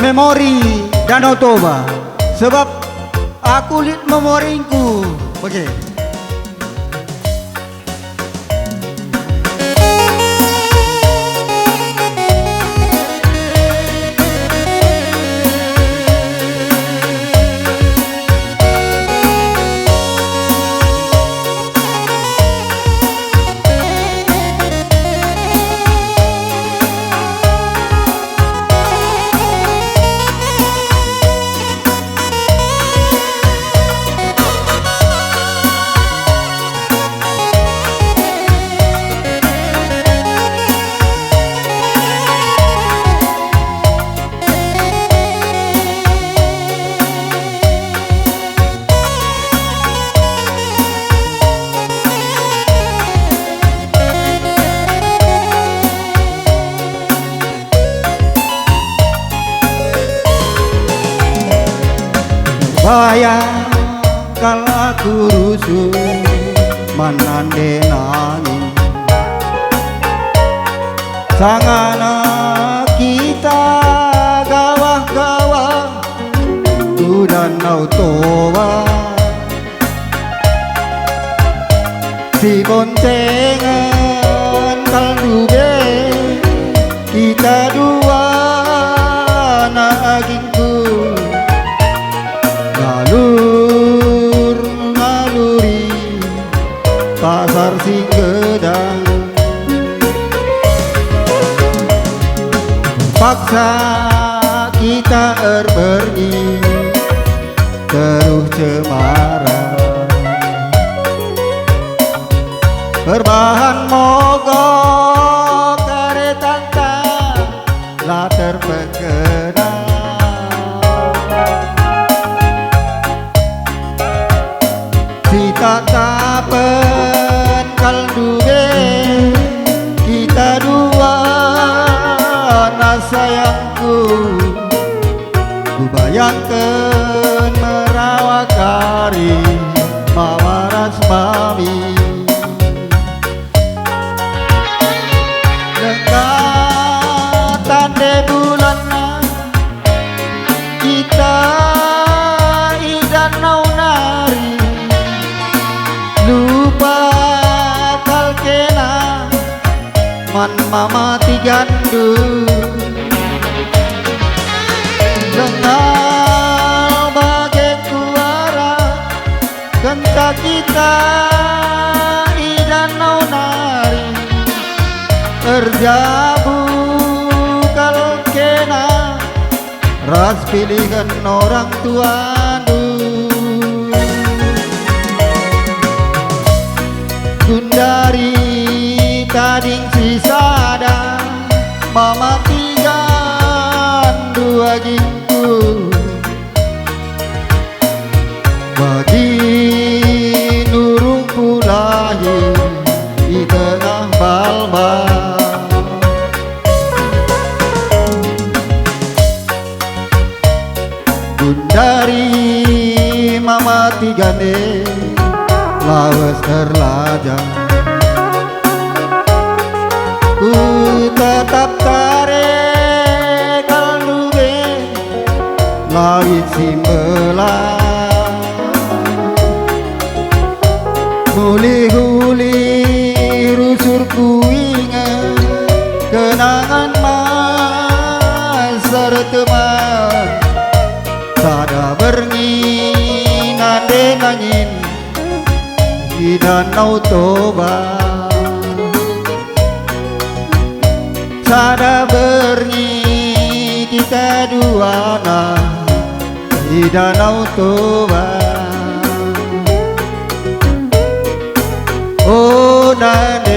memori Danau Toba sebab aku lihat memoriku. Oke. Bayang kalau aku rusuh manande nanging sangana kita gawah-gawah di Danau Toba si boncengan kalduge kita dua nagingku ngaluri pasar Singgedang paksa kita pergi terus cemara berbahan mogok kereta lah terpekena tatapan kalduge kita dua nah sayangku ku bayangkan merawat kari mawaras mami dekatan de bulan kita di danau nari lupa kalkena man mama tigandu kenal bagai kuara genta kita di danau nari terjabu kalkena ras pilihan orang tua Gundari kading sisada mama tigan dua gingku bagi nurung pulahi di tengah balba Gundari mama tigane lawas terlajang ku tetap tarik kalduge lawit simbelan huli-huli rusur ku ingat kenangan masa teman sada berngin nade nangin di Danau Toba sada bernyi kita dua di Danau Toba oh nade